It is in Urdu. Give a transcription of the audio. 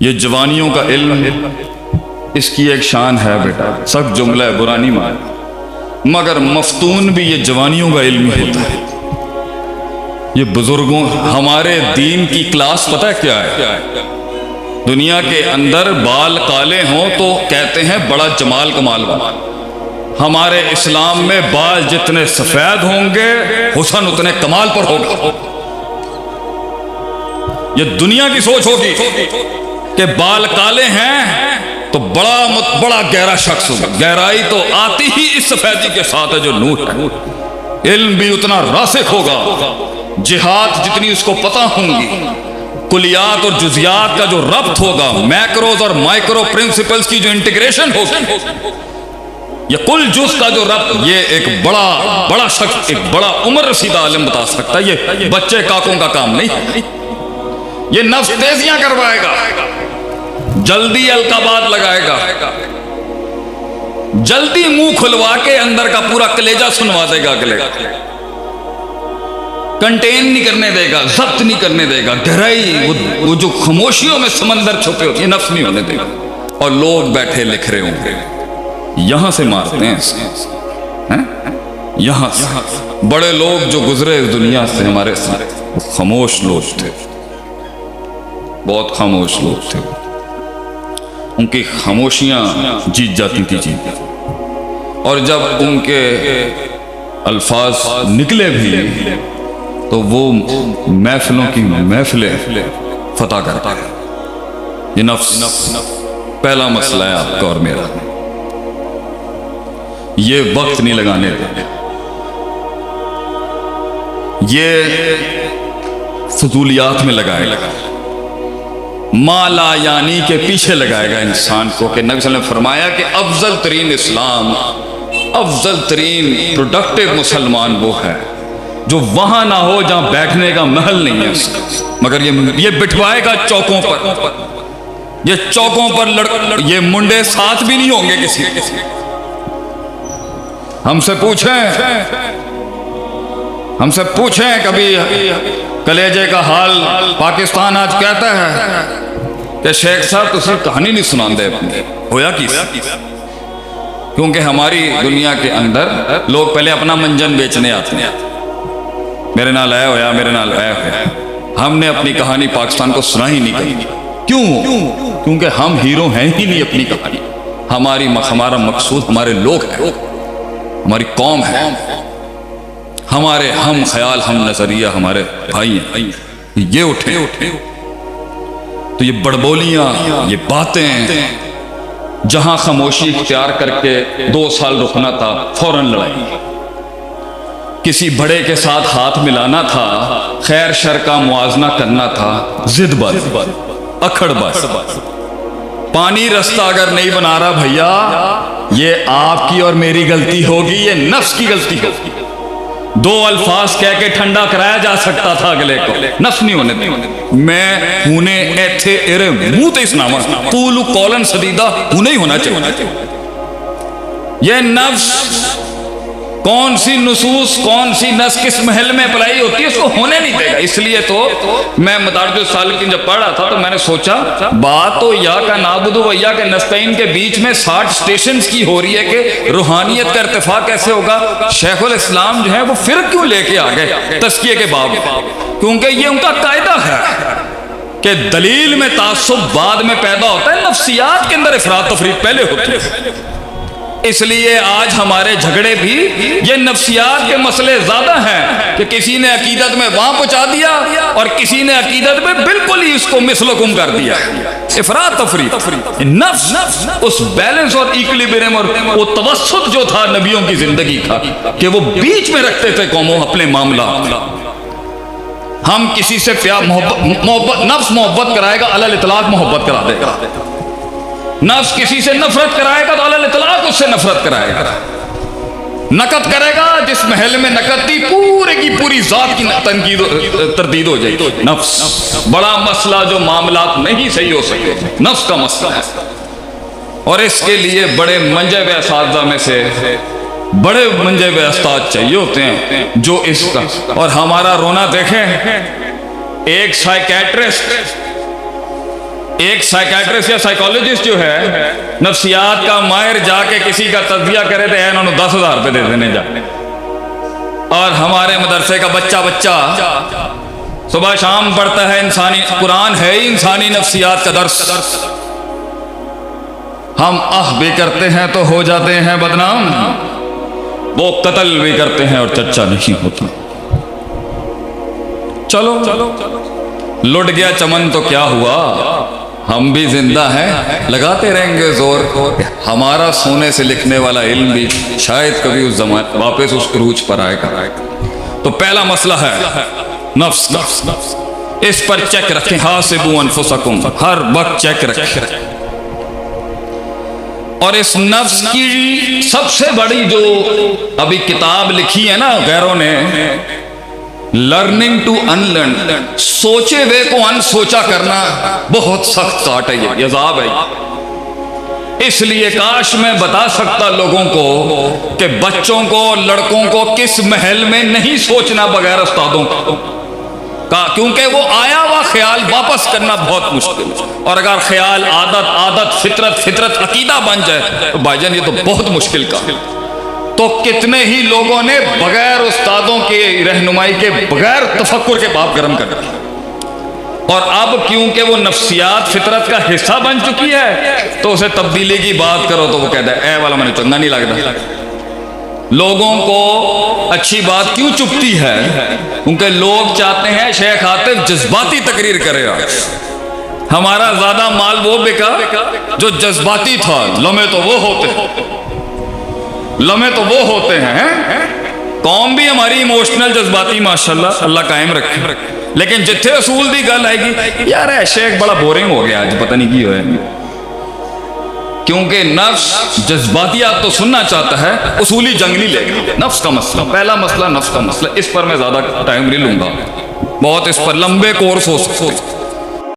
یہ جوانیوں کا علم اس کی ایک شان ہے بیٹا، سخت جملہ ہے، برا نہیں مان، مگر مفتون بھی یہ جوانیوں کا علم ہی ہوتا ہے۔ یہ بزرگوں ہمارے دین کی کلاس پتہ ہے کیا ہے؟ دنیا کے اندر بال کالے ہوں تو کہتے ہیں بڑا جمال کمال ہوا، ہمارے اسلام میں بال جتنے سفید ہوں گے حسن اتنے کمال پر ہوگا۔ یہ دنیا کی سوچ ہوگی کہ بال کالے ہیں تو بڑا گہرا شخص ہوگا، گہرائی تو آتی ہی اس سفیدی کے ساتھ ہے جو نور ہے۔ علم بھی اتنا راسخ ہوگا، جہاد جتنی اس کو پتہ ہوں گی، کلیات اور جزیات کا جو ربط ہوگا، میکروز اور مائکرو پرنسپلز کی جو انٹیگریشن ہوگی، یہ کل جز کا جو ربط، یہ ایک بڑا شخص، ایک بڑا عمر رسیدہ عالم بتا سکتا ہے۔ یہ بچے کاکوں کا کام نہیں، یہ نفس تیزیاں کروائے گا، جلدی القابات لگائے گا، جلدی منہ کھلوا کے اندر کا پورا کلیجہ سنوا دے گا، اگلے کنٹین نہیں کرنے دے گا، ضبط نہیں کرنے دے گا، گہرائی وہ جو خاموشیوں میں سمندر چھپے ہوتے ہیں نفس نہیں ہونے دے گا، اور لوگ بیٹھے لکھ رہے ہوں گے۔ یہاں سے مارتے ہیں، یہاں سے بڑے لوگ جو گزرے اس دنیا سے ہمارے ساتھ، خاموش لوگ تھے، بہت خاموش لوگ تھے، ان کی خاموشیاں جیت جاتی تھی جیت، اور جب ان کے الفاظ نکلے بھی تو وہ محفلوں کی محفلیں فتح کرتا ہے۔ یہ نفس پہلا مسئلہ ہے آپ کا اور میرا، یہ وقت نہیں لگانے دے، یہ فضولیات میں لگائے گا، مالا یعنی کے پیچھے لگائے گا انسان کو، کہ نبی صلی اللہ علیہ وسلم نے فرمایا کہ افضل ترین اسلام، افضل ترین پروڈکٹیو مسلمان وہ ہے جو وہاں نہ ہو جہاں بیٹھنے کا محل نہیں ہے اس کا، مگر یہ بٹھوائے گا چوکوں پر، یہ چوکوں پر یہ منڈے ساتھ بھی نہیں ہوں گے کسی۔ ہم سے پوچھیں کبھی کلیجے کا حال پاکستان آج کہتا ہے کہ شیخ صاحب تسی کہانی نہیں سنان دے اپنی، ہویا کی؟ کیونکہ ہماری دنیا کے اندر لوگ پہلے اپنا منجن بیچنے آتے ہیں، میرے نال آیا ہویا، میرے نال آیا ہویا، ہم نے اپنی کہانی پاکستان کو سنا ہی نہیں کہی۔ کیوں؟ کیونکہ ہم ہیرو ہیں ہی نہیں اپنی کہانی، ہمارا مقصود ہمارے لوگ ہیں، ہماری قوم ہے، ہمارے ہم خیال، ہم نظریہ، ہمارے بھائی ہیں، یہ اٹھے تو یہ بڑبولیاں، یہ باتیں، جہاں خاموشی اختیار کر کے 2 سال رکنا تھا فوراً لڑائی، کسی بڑے کے ساتھ ہاتھ ملانا تھا، خیر شر کا موازنہ کرنا تھا، ضد باز، اکھڑ باز، پانی رستہ اگر نہیں بنا رہا بھیا، یہ آپ کی اور میری غلطی ہوگی، یہ نفس کی غلطی ہوگی۔ 2 الفاظ کہہ کے ٹھنڈا کرایا جا سکتا تھا اگلے کو، نفس نہیں ہونے دے۔ میں ہونے ایتھے ارے منہ تے اسنامہ قولو قولا سدیدہ ہونے ہی ہونا چاہیے۔ یہ نفس کون سی نصوص، کون سی نس کس محل میں اپلائی ہوتی ہے اس کو ہونے نہیں دے گا۔ اس لیے تو میں مدارج السالکین جب پڑھ رہا تھا تو میں نے سوچا بات تو یا کا نعبد و یا کا نستعین کے بیچ میں 60 سٹیشنز کی ہو رہی ہے کہ روحانیت کا ارتفاع کیسے ہوگا۔ شیخ الاسلام جو ہے وہ پھر کیوں لے کے آگئے تزکیے کے باب، کیونکہ یہ ان کا قاعدہ ہے کہ دلیل میں تعصب بعد میں پیدا ہوتا ہے، نفسیات کے اندر افراط تفریط پہلے ہوتی ہے۔ اس لیے آج ہمارے جھگڑے بھی یہ نفسیات کے مسئلے زیادہ ہیں کہ کسی نے عقیدت میں وہاں پہنچا دیا اور کسی نے عقیدت میں بالکل ہی اس کو مثلکم کر دیا، افراط تفریط۔ نفس اس بیلنس اور ایکولیبریم اور وہ توسط جو تھا نبیوں کی زندگی کا، کہ وہ بیچ میں رکھتے تھے قوموں اپنے معاملات۔ ہم کسی سے پیار محبت، نفس محبت کرائے گا علی الاطلاق محبت کرا دے گا، نفس کسی سے نفرت کرائے گا تو علی الاطلاق اس سے نفرت کرائے گا، نقد کرے گا جس محل میں نقد تھی پورے کی پوری ذات کی تنقید تردید ہو جائے گی۔ نفس بڑا مسئلہ جو معاملات نہیں صحیح ہو سکے، نفس کا مسئلہ ہے، اور اس کے لیے بڑے منجے ہوئے اساتذہ میں سے بڑے منجے ہوئے استاد چاہیے ہوتے ہیں جو اس کا، اور ہمارا رونا دیکھیں، ایک سائیکیٹرسٹ ایک سائیکیٹرسٹ یا سائیکالوجسٹ جو ہے نفسیات کا ماہر جا کے کسی کا تجزیہ کرے تو انہوں نے 10,000 روپے دے دینے جا. اور ہمارے مدرسے کا بچہ صبح شام پڑھتا ہے انسانی قرآن ہے ہی انسانی نفسیات کا درس. ہم بھی کرتے ہیں تو ہو جاتے ہیں بدنام, وہ قتل بھی کرتے ہیں اور چچا نہیں ہوتا. چلو لٹ گیا چمن تو کیا ہوا, ہم بھی زندہ ہیں, لگاتے رہیں گے زور. ہمارا سونے سے لکھنے والا علم بھی شاید کبھی اس زمانے واپس اس عروج پر آئے گا. تو پہلا مسئلہ ہے نفس. اس پر چیک رکھیں, حاسبوا انفسکم, ہر وقت چیک رکھیں. اور اس نفس کی سب سے بڑی جو ابھی کتاب لکھی ہے نا غیروں نے, لرننگ ٹو ان لرن, سوچے ہوئے کو ان سوچا کرنا بہت سخت کاٹ ہے, یہ عذاب ہے. اس لیے کاش میں بتا سکتا لوگوں کو کہ بچوں کو لڑکوں کو کس محل میں نہیں سوچنا بغیر استادوں کا, کیونکہ وہ آیا ہوا خیال واپس کرنا بہت مشکل ہے. اور اگر خیال عادت فطرت عقیدہ بن جائے تو بھائی جان یہ تو بہت مشکل کا. تو کتنے ہی لوگوں نے بغیر استادوں کی رہنمائی کے بغیر تفکر کے باپ گرم کر دیا. اور اب کیونکہ وہ نفسیات فطرت کا حصہ بن چکی ہے تو اسے تبدیلی کی بات کرو تو وہ کہتا ہے اے والا مجھے چنگا نہیں لگتا. لوگوں کو اچھی بات کیوں چپتی ہے, کیونکہ لوگ چاہتے ہیں شیخ عاطف جذباتی تقریر کرے گا. ہمارا زیادہ مال وہ بکا جو جذباتی تھا. لمحے تو وہ ہوتے ہیں. قوم بھی ہماری ایموشنل جذباتی ماشاءاللہ اللہ قائم رکھے, لیکن جتھے اصول دی گل آئے گی یار اے شیخ بڑا بورنگ ہو گیا آج پتہ نہیں کی ہوئے. کیونکہ نفس جذباتیات تو سننا چاہتا ہے, اصولی جنگ نہیں لے گا. نفس کا مسئلہ, پہلا مسئلہ نفس کا مسئلہ, اس پر میں زیادہ ٹائم نہیں لوں گا, بہت اس پر لمبے کورس ہو سکتے.